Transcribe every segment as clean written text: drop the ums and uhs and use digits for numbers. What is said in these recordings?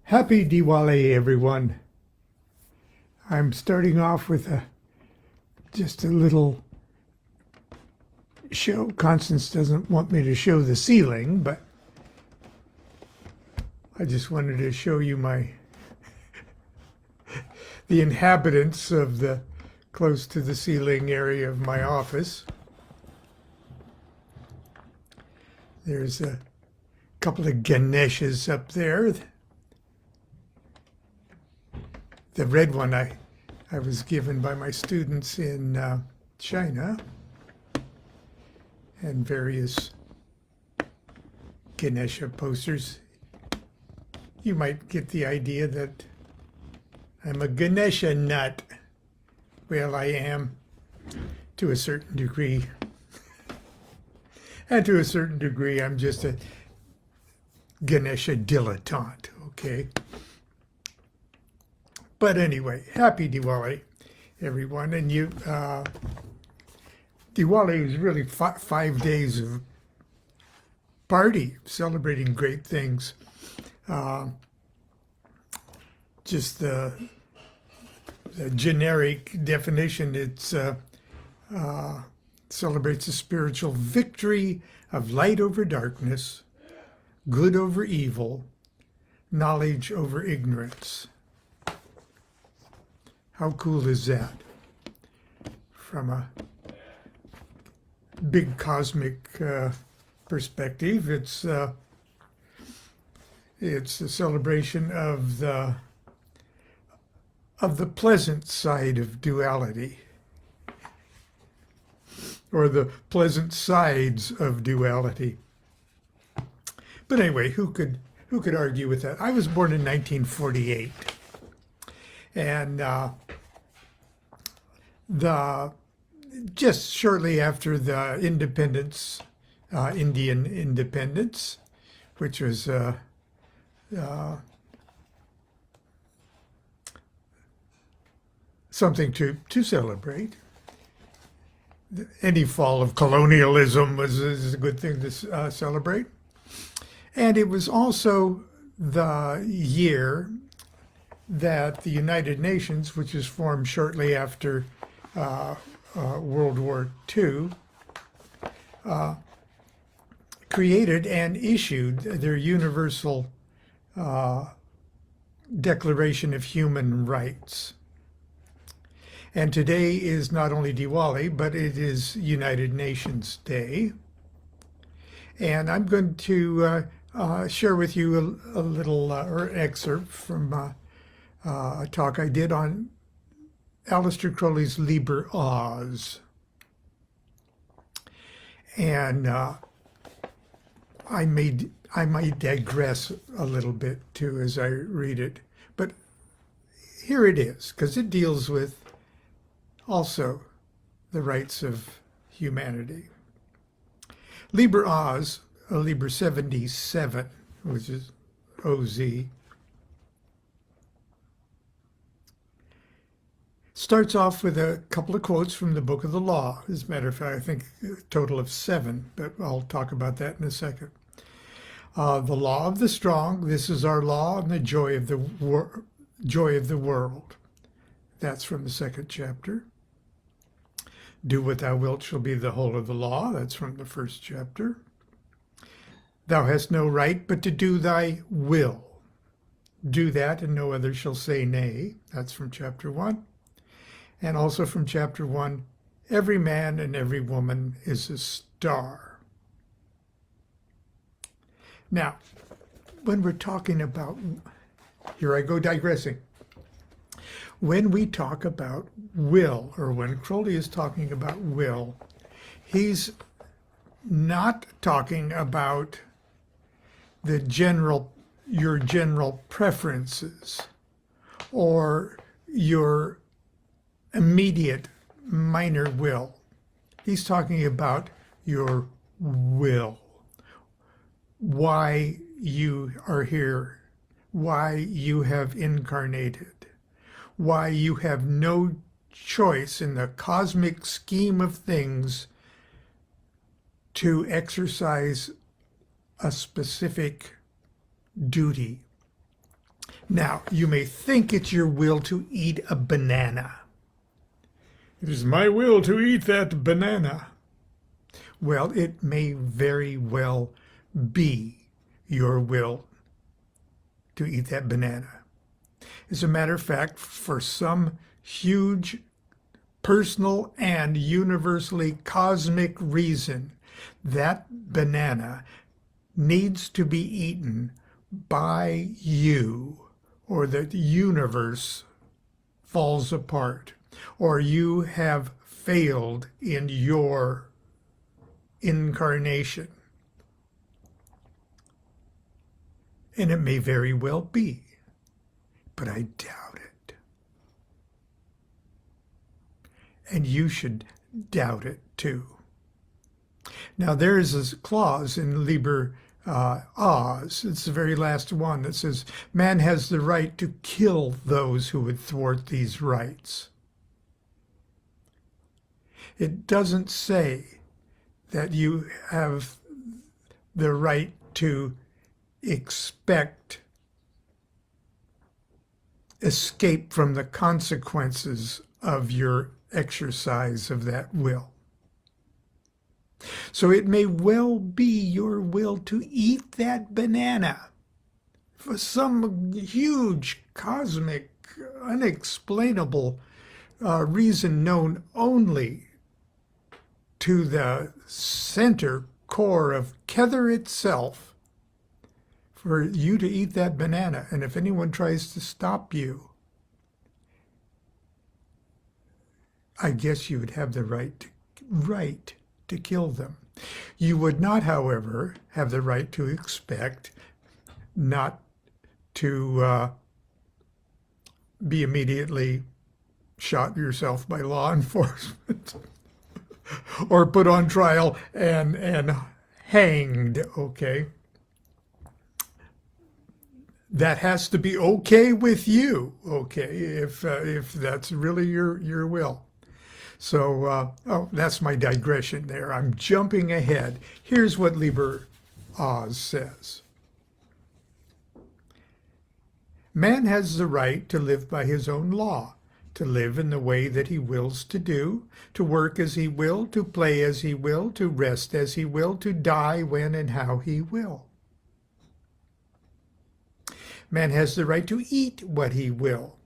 Happy Diwali, everyone. I'm starting off with just a little show. Constance doesn't want me to show the ceiling, but I just wanted to show you the inhabitants of the close to the ceiling area of my office. There's a couple of Ganeshas up there. The red one I was given by my students in China, and various Ganesha posters. You might get the idea that I'm a Ganesha nut. Well, I am to a certain degree. And to a certain degree, I'm just a Ganesha dilettante, okay? But anyway, happy Diwali, everyone. And Diwali is really 5 days of party, celebrating great things. Just the generic definition, it celebrates the spiritual victory of light over darkness, good over evil, knowledge over ignorance. How cool is that? From a big cosmic perspective, it's a celebration of the pleasant side of duality, or the pleasant sides of duality. But anyway, who could argue with that? I was born in 1948, and just shortly after the independence, Indian independence, which was something to celebrate. Any fall of colonialism is a good thing to celebrate. And it was also the year that the United Nations, which was formed shortly after World War II, created and issued their Universal Declaration of Human Rights. And today is not only Diwali, but it is United Nations Day. And I'm going to share with you a little or excerpt from a talk I did on Aleister Crowley's Liber. And I might digress a little bit too as I read it, but here it is, because it deals with also the rights of humanity. Liber Oz, Liber 77, which is OZ, starts off with a couple of quotes from the Book of the Law. As a matter of fact, I think a total of 7, but I'll talk about that in a second. The law of the strong, this is our law, and the joy of the world. That's from the 2nd chapter. Do what thou wilt shall be the whole of the law. That's from the 1st chapter. Thou hast no right but to do thy will. Do that, and no other shall say nay. That's from chapter 1. And also from chapter 1, every man and every woman is a star. Now, when we're talking about, here I go digressing. When we talk about will, or when Crowley is talking about will, he's not talking about your general preferences or your immediate minor will. He's talking about your will, why you are here, why you have incarnated, why you have no choice in the cosmic scheme of things to exercise a specific duty. Now, you may think it's your will to eat a banana. It is my will to eat that banana. Well, it may very well be your will to eat that banana. As a matter of fact, for some huge personal and universally cosmic reason, that banana needs to be eaten by you, or the universe falls apart, or you have failed in your incarnation. And it may very well be, but I doubt it. And you should doubt it too. Now there is a clause in Liber Oz, it's the very last one, that says, man has the right to kill those who would thwart these rights. It doesn't say that you have the right to expect escape from the consequences of your exercise of that will. So it may well be your will to eat that banana for some huge, cosmic, unexplainable reason known only to the center core of Kether itself, for you to eat that banana. And if anyone tries to stop you, I guess you would have the right to kill them. You would not, however, have the right to expect not to be immediately shot yourself by law enforcement or put on trial and hanged, okay? That has to be okay with you, okay, if that's really your will. So, that's my digression there. I'm jumping ahead. Here's what Liber Oz says. Man has the right to live by his own law, to live in the way that he wills to do, to work as he will, to play as he will, to rest as he will, to die when and how he will. Man has the right to eat what he will.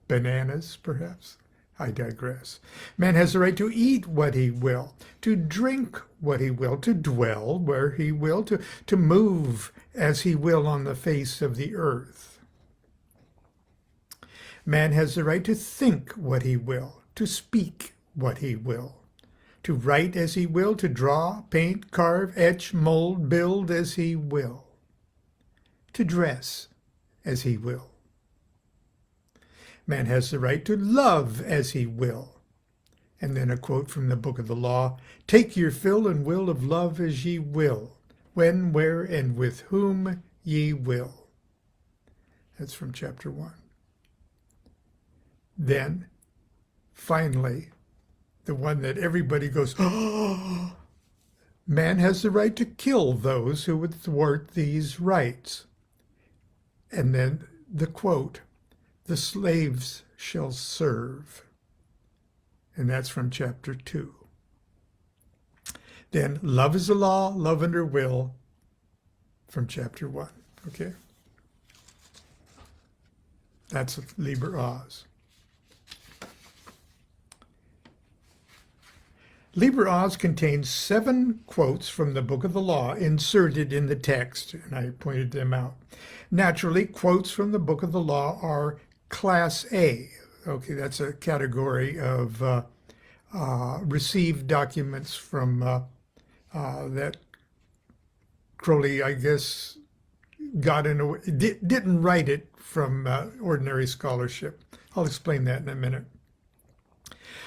Bananas, perhaps? I digress. Man has the right to eat what he will, to drink what he will, to dwell where he will, to move as he will on the face of the earth. Man has the right to think what he will, to speak what he will, to write as he will, to draw, paint, carve, etch, mold, build as he will, to dress as he will. Man has the right to love as he will. And then a quote from the Book of the Law, take your fill and will of love as ye will, when, where, and with whom ye will. That's from chapter 1. Then, finally, the one that everybody goes, oh, man has the right to kill those who would thwart these rights. And then the quote, the slaves shall serve. And that's from chapter 2. Then love is the law, love under will, from chapter 1. Okay? That's Liber Oz. Liber Oz contains 7 quotes from the Book of the Law inserted in the text, and I pointed them out. Naturally, quotes from the Book of the Law are Class A. Okay, that's a category of received documents from that Crowley, I guess, got in a way, didn't write it from ordinary scholarship. I'll explain that in a minute.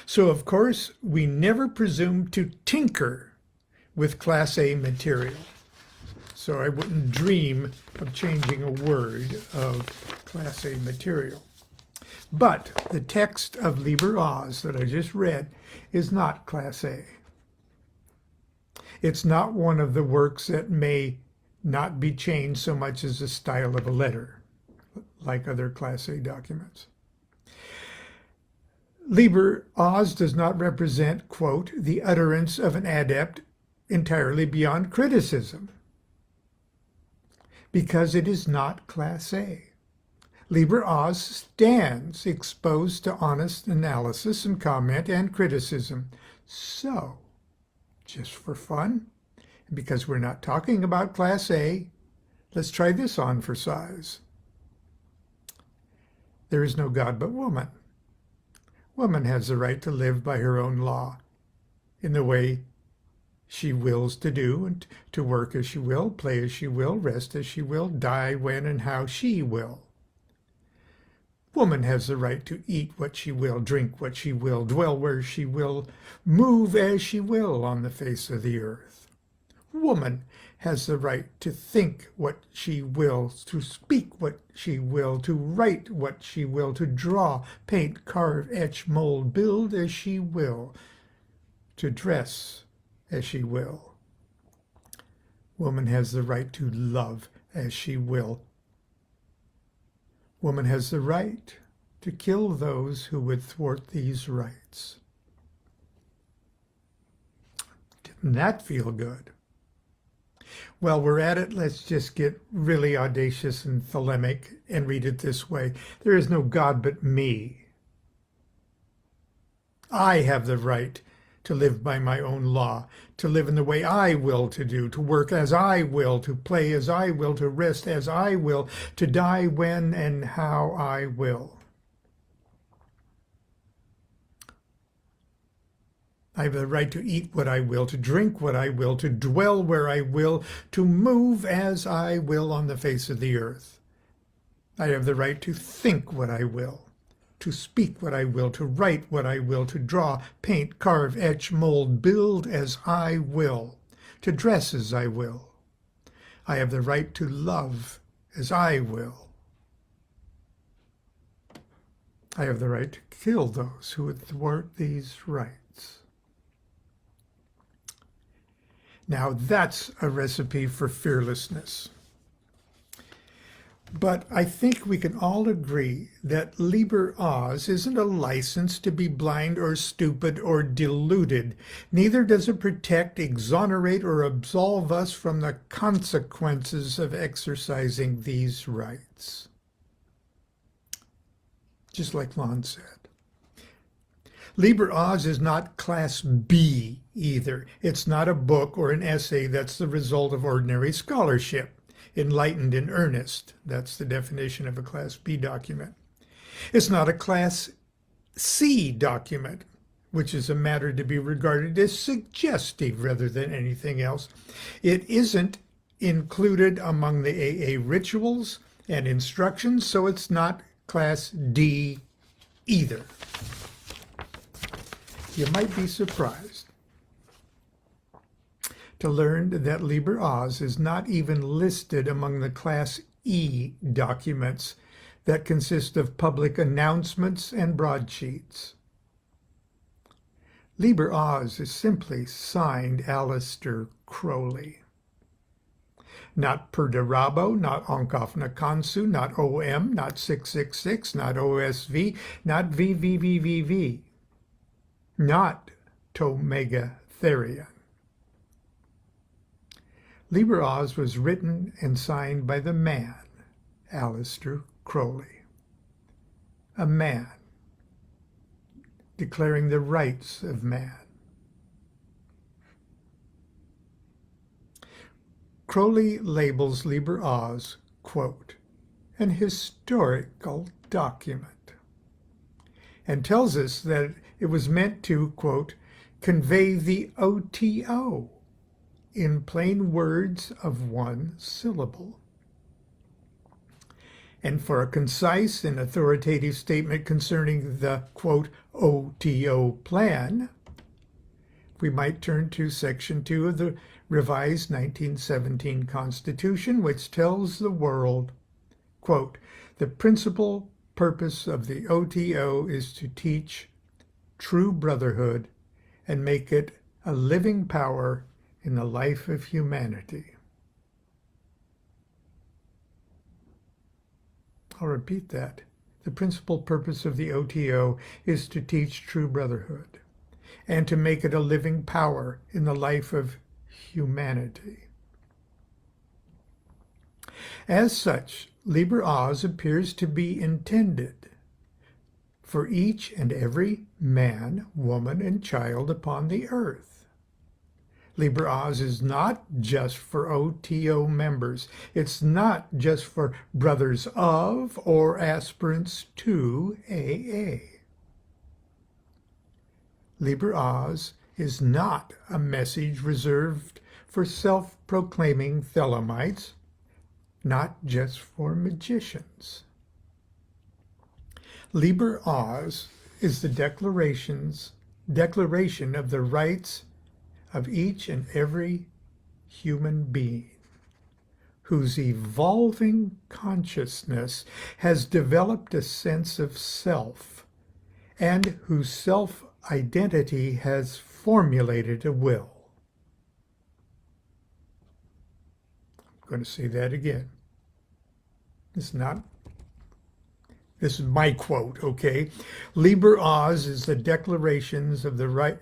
So, of course, we never presume to tinker with Class A material. So I wouldn't dream of changing a word of Class A material. But the text of Liber Oz that I just read is not Class A. It's not one of the works that may not be changed so much as the style of a letter, like other Class A documents. Liber Oz does not represent, quote, the utterance of an adept entirely beyond criticism, because it is not Class A. Liber Oz stands exposed to honest analysis and comment and criticism. So, just for fun, because we're not talking about Class A, let's try this on for size. There is no God but woman. Woman has the right to live by her own law, in the way she wills to do, and to work as she will, play as she will, rest as she will, die when and how she will. Woman has the right to eat what she will, drink what she will, dwell where she will, move as she will on the face of the earth. Woman has the right to think what she will, to speak what she will, to write what she will, to draw, paint, carve, etch, mold, build as she will, to dress as she will. Woman has the right to love as she will. Woman has the right to kill those who would thwart these rights. Didn't that feel good? Well, we're at it. Let's just get really audacious and thelemic and read it this way. There is no God but me. I have the right to live by my own law, to live in the way I will to do, to work as I will, to play as I will, to rest as I will, to die when and how I will. I have the right to eat what I will, to drink what I will, to dwell where I will, to move as I will on the face of the earth. I have the right to think what I will, to speak what I will, to write what I will, to draw, paint, carve, etch, mold, build as I will, to dress as I will. I have the right to love as I will. I have the right to kill those who would thwart these rights. Now that's a recipe for fearlessness. But I think we can all agree that Liber Oz isn't a license to be blind or stupid or deluded. Neither does it protect, exonerate, or absolve us from the consequences of exercising these rights. Just like Lon said. Liber Oz is not Class B either. It's not a book or an essay that's the result of ordinary scholarship. Enlightened in earnest. That's the definition of a Class B document. It's not a Class C document, which is a matter to be regarded as suggestive rather than anything else. It isn't included among the AA rituals and instructions, so it's not Class D either. You might be surprised to learn that Liber Oz is not even listed among the Class E documents that consist of public announcements and broadsheets. Liber Oz is simply signed Aleister Crowley. Not Perdurabo, not Onkoff Nakansu, not OM, not 666, not OSV, not VVVVV, not Tomega Therion. Liber Oz was written and signed by the man, Aleister Crowley. A man declaring the rights of man. Crowley labels Liber Oz, quote, an historical document, and tells us that it was meant to, quote, convey the OTO in plain words of one syllable. And for a concise and authoritative statement concerning the, quote, OTO plan, we might turn to Section 2 of the revised 1917 Constitution, which tells the world, quote, the principal purpose of the OTO is to teach true brotherhood and make it a living power in the life of humanity. I'll repeat that. The principal purpose of the OTO is to teach true brotherhood and to make it a living power in the life of humanity. As such, Liber Oz appears to be intended for each and every man, woman, and child upon the earth. Liber Oz is not just for OTO members. It's not just for brothers of or aspirants to AA. Liber Oz is not a message reserved for self-proclaiming Thelemites, not just for magicians. Liber Oz is the declaration of the rights of each and every human being whose evolving consciousness has developed a sense of self and whose self-identity has formulated a will. I'm going to say that again. This is my quote, okay? Liber Oz is the declarations of the right.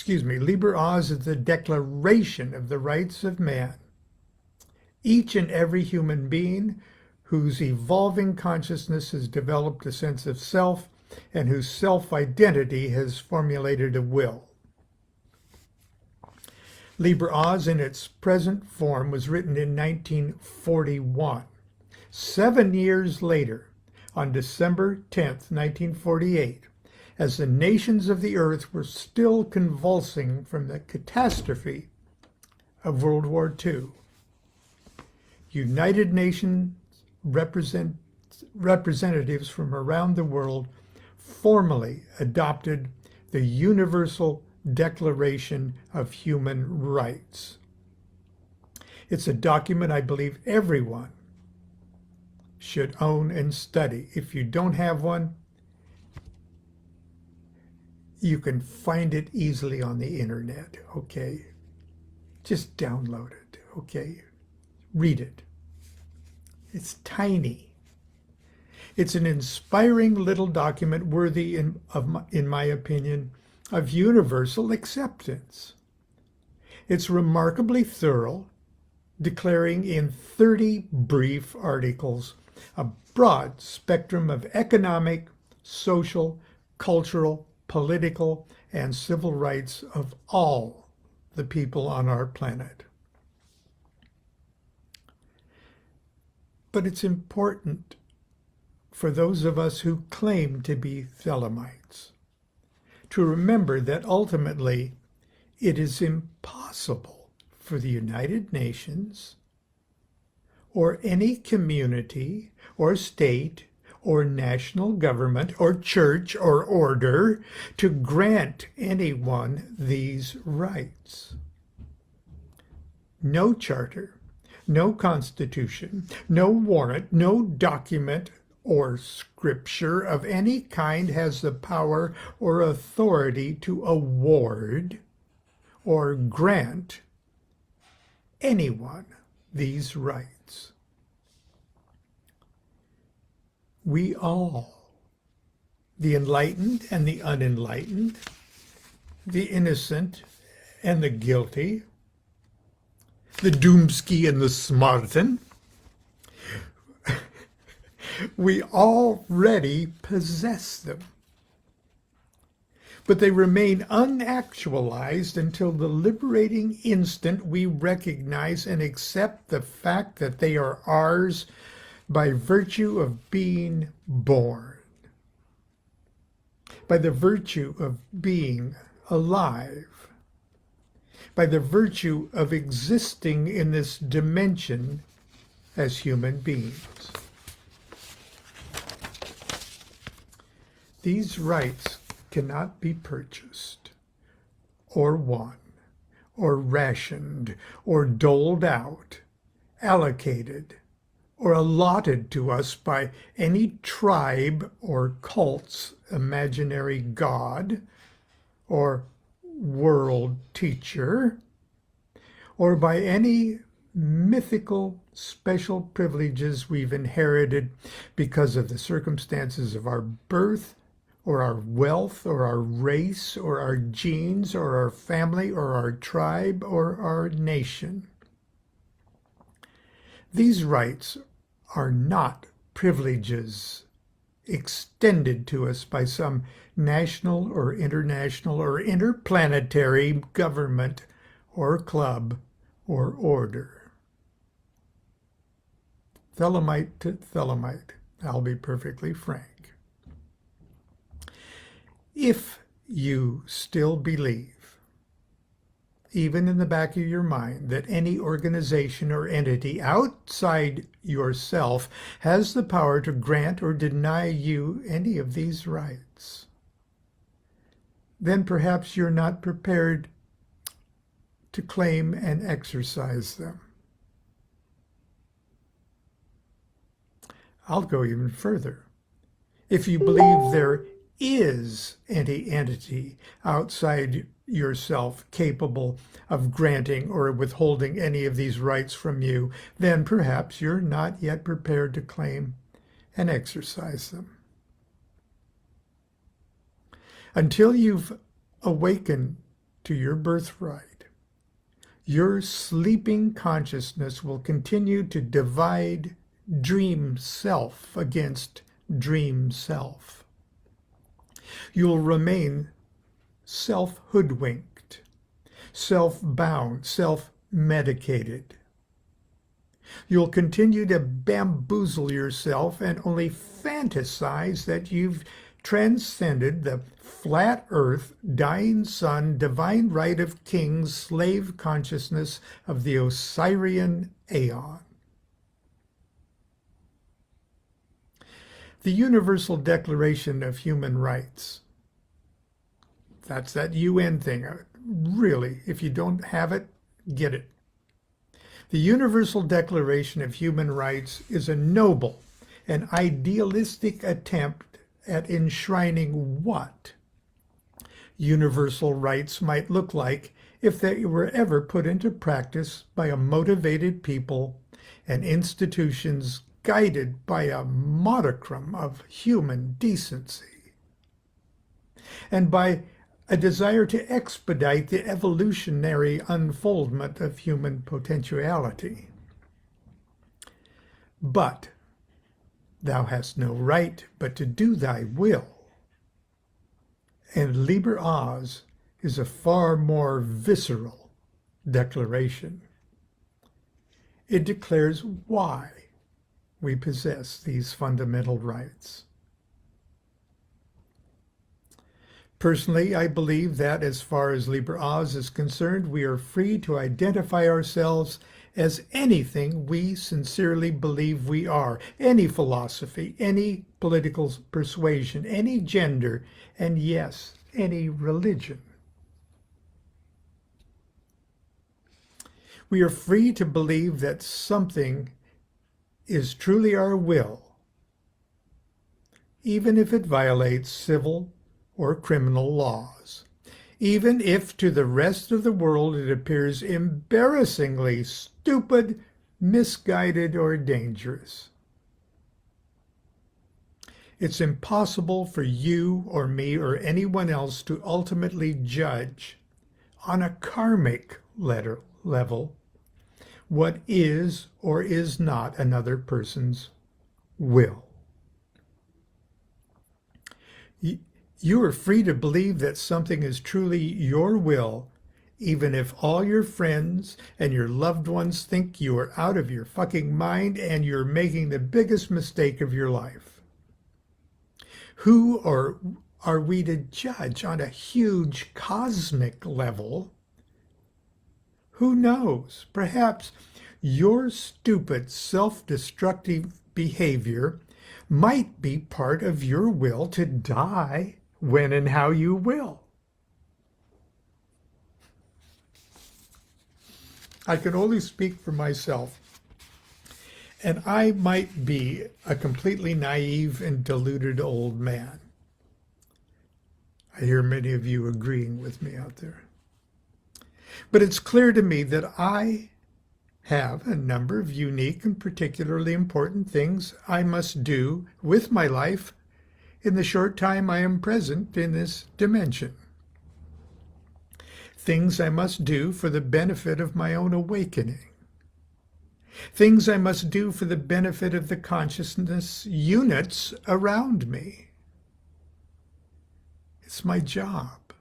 Liber Oz is the declaration of the rights of man. Each and every human being whose evolving consciousness has developed a sense of self and whose self-identity has formulated a will. Liber Oz in its present form was written in 1941. 7 years later, on December 10th, 1948, as the nations of the earth were still convulsing from the catastrophe of World War II, United Nations representatives from around the world formally adopted the Universal Declaration of Human Rights. It's a document I believe everyone should own and study. If you don't have one, you can find it easily on the internet, okay? Just download it, okay? Read it. It's tiny. It's an inspiring little document worthy, in my opinion, of universal acceptance. It's remarkably thorough, declaring in 30 brief articles a broad spectrum of economic, social, cultural, political, and civil rights of all the people on our planet. But it's important for those of us who claim to be Thelemites to remember that ultimately it is impossible for the United Nations or any community or state or national government or church or order to grant anyone these rights. No charter, no constitution, no warrant, no document or scripture of any kind has the power or authority to award or grant anyone these rights. We all, the enlightened and the unenlightened, the innocent and the guilty, the doomsky and the smarten, we already possess them. But they remain unactualized until the liberating instant we recognize and accept the fact that they are ours by virtue of being born, by the virtue of being alive, by the virtue of existing in this dimension as human beings. These rights cannot be purchased or won or rationed or doled out, allocated, or allotted to us by any tribe or cult's imaginary god or world teacher, or by any mythical special privileges we've inherited because of the circumstances of our birth, or our wealth, or our race, or our genes, or our family, or our tribe, or our nation. These rights are not privileges extended to us by some national or international or interplanetary government or club or order. Thelemite to Thelemite, I'll be perfectly frank. If you still believe, even in the back of your mind, that any organization or entity outside yourself has the power to grant or deny you any of these rights, then perhaps you're not prepared to claim and exercise them. I'll go even further. If you believe there is any entity outside yourself capable of granting or withholding any of these rights from you, then perhaps you're not yet prepared to claim and exercise them. Until you've awakened to your birthright, your sleeping consciousness will continue to divide dream self against dream self. You'll remain self-hoodwinked, self-bound, self-medicated. You'll continue to bamboozle yourself and only fantasize that you've transcended the flat earth, dying sun, divine right of kings, slave consciousness of the Osirian aeon. The Universal Declaration of Human Rights. That's that UN thing. Really, if you don't have it, get it. The Universal Declaration of Human Rights is a noble and idealistic attempt at enshrining what universal rights might look like if they were ever put into practice by a motivated people and institutions guided by a modicum of human decency, and by a desire to expedite the evolutionary unfoldment of human potentiality. But thou hast no right but to do thy will. And Liber Oz is a far more visceral declaration. It declares why we possess these fundamental rights. Personally, I believe that as far as Liber Oz is concerned, we are free to identify ourselves as anything we sincerely believe we are, any philosophy, any political persuasion, any gender, and yes, any religion. We are free to believe that something is truly our will, even if it violates civil or criminal laws, even if to the rest of the world it appears embarrassingly stupid, misguided, or dangerous. It's impossible for you or me or anyone else to ultimately judge on a karmic level what is or is not another person's will. You are free to believe that something is truly your will, even if all your friends and your loved ones think you are out of your fucking mind and you're making the biggest mistake of your life. Who or are we to judge on a huge cosmic level? Who knows? Perhaps your stupid, self-destructive behavior might be part of your will to die when and how you will. I can only speak for myself, and I might be a completely naive and deluded old man. I hear many of you agreeing with me out there. But it's clear to me that I have a number of unique and particularly important things I must do with my life in the short time I am present in this dimension. Things I must do for the benefit of my own awakening. Things I must do for the benefit of the consciousness units around me. It's my job.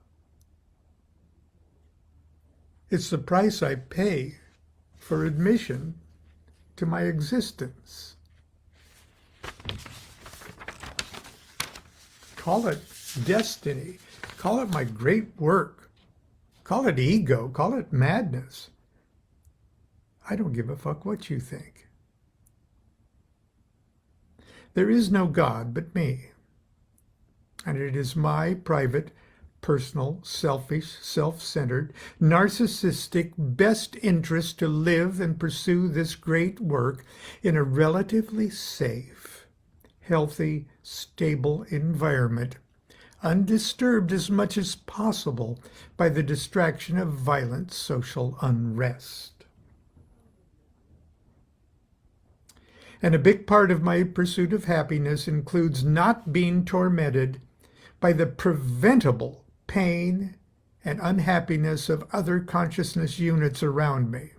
It's the price I pay for admission to my existence. Call it destiny. Call it my great work. Call it ego. Call it madness. I don't give a fuck what you think. There is no God but me. And it is my private, personal, selfish, self-centered, narcissistic best interest to live and pursue this great work in a relatively safe, healthy, stable environment, undisturbed as much as possible by the distraction of violent social unrest. And a big part of my pursuit of happiness includes not being tormented by the preventable pain and unhappiness of other consciousness units around me.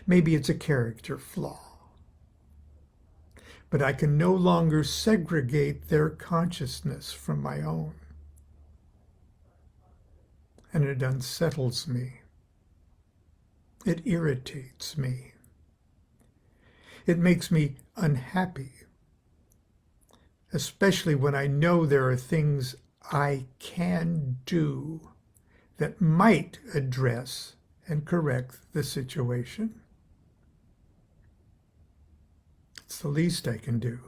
Maybe it's a character flaw, but I can no longer segregate their consciousness from my own. And it unsettles me. It irritates me. It makes me unhappy, especially when I know there are things I can do that might address and correct the situation. It's the least I can do.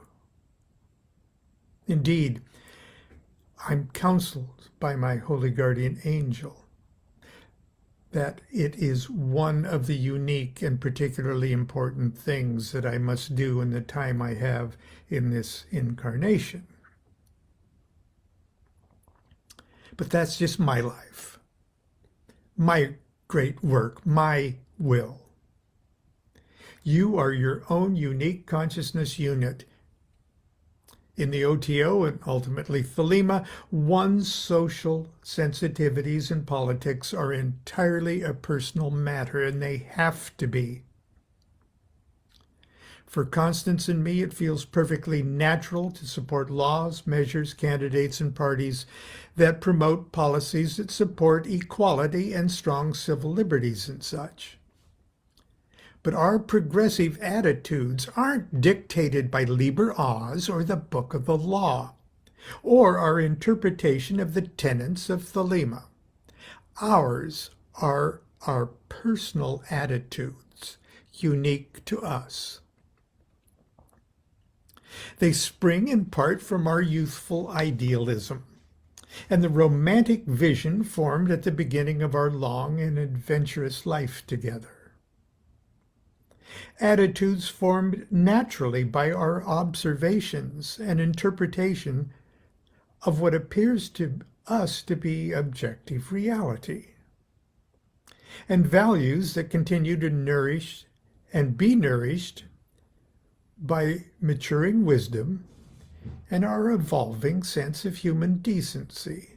Indeed, I'm counseled by my holy guardian angel that it is one of the unique and particularly important things that I must do in the time I have in this incarnation. But that's just my life, my great work, my will. You are your own unique consciousness unit. In the OTO and ultimately Thelema, one's social sensitivities and politics are entirely a personal matter, and they have to be. For Constance and me, it feels perfectly natural to support laws, measures, candidates, and parties that promote policies that support equality and strong civil liberties and such. But our progressive attitudes aren't dictated by Liber Oz or the Book of the Law, or our interpretation of the tenets of Thelema. Ours are our personal attitudes, unique to us. They spring in part from our youthful idealism and the romantic vision formed at the beginning of our long and adventurous life together. Attitudes formed naturally by our observations and interpretation of what appears to us to be objective reality, and values that continue to nourish and be nourished by maturing wisdom and our evolving sense of human decency.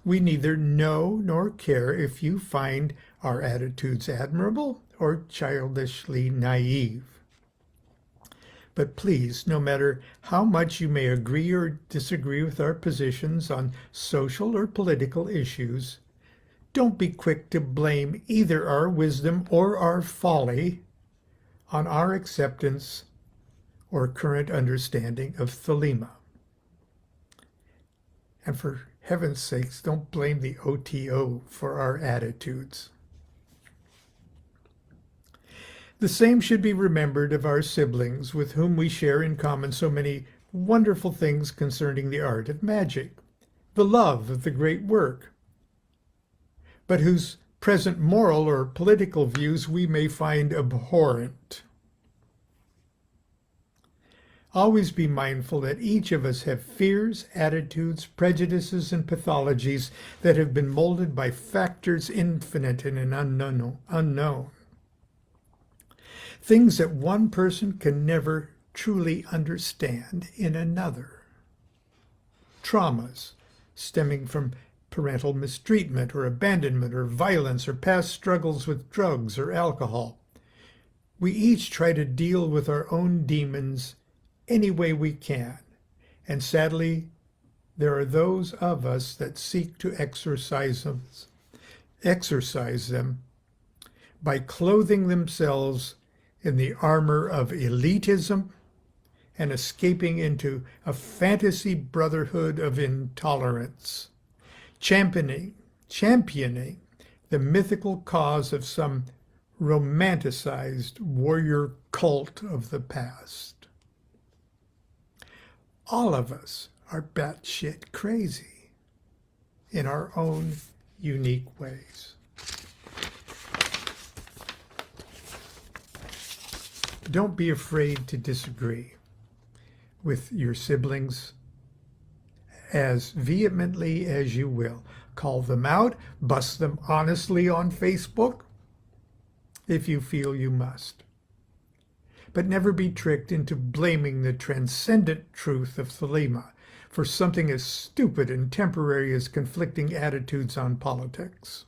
We neither know nor care if you find our attitudes admirable or childishly naive. But please, no matter how much you may agree or disagree with our positions on social or political issues, don't be quick to blame either our wisdom or our folly on our acceptance or current understanding of Thelema. And for heaven's sakes, don't blame the OTO for our attitudes. The same should be remembered of our siblings, with whom we share in common so many wonderful things concerning the art of magic, the love of the great work, but whose present moral or political views we may find abhorrent. Always be mindful that each of us have fears, attitudes, prejudices, and pathologies that have been molded by factors infinite and unknown. Things that one person can never truly understand in another. Traumas stemming from parental mistreatment or abandonment or violence or past struggles with drugs or alcohol. We each try to deal with our own demons any way we can. And sadly, there are those of us that seek to exorcise them by clothing themselves in the armor of elitism and escaping into a fantasy brotherhood of intolerance, championing the mythical cause of some romanticized warrior cult of the past. All of us are batshit crazy in our own unique ways. Don't be afraid to disagree with your siblings as vehemently as you will. Call them out, bust them honestly on Facebook if you feel you must. But never be tricked into blaming the transcendent truth of Thelema for something as stupid and temporary as conflicting attitudes on politics.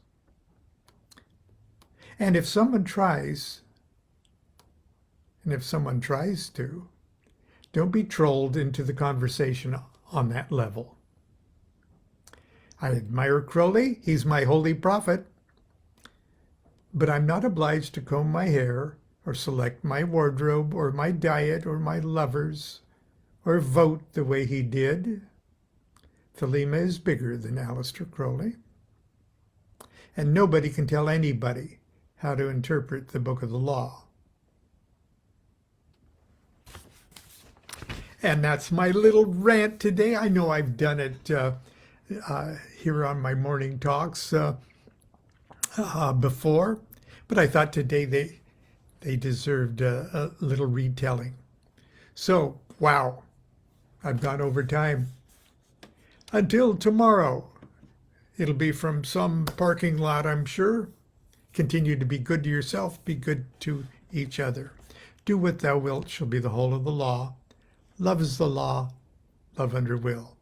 And if someone tries to, don't be trolled into the conversation on that level. I admire Crowley, he's my holy prophet, but I'm not obliged to comb my hair or select my wardrobe or my diet or my lovers or vote the way he did. Thelema is bigger than Aleister Crowley. And nobody can tell anybody how to interpret the Book of the Law. And that's my little rant today. I know I've done it here on my morning talks before, but I thought today they deserved a little retelling. So, wow, I've gone over time. Until tomorrow, it'll be from some parking lot, I'm sure. Continue to be good to yourself, be good to each other. Do what thou wilt shall be the whole of the law. Love is the law, love under will.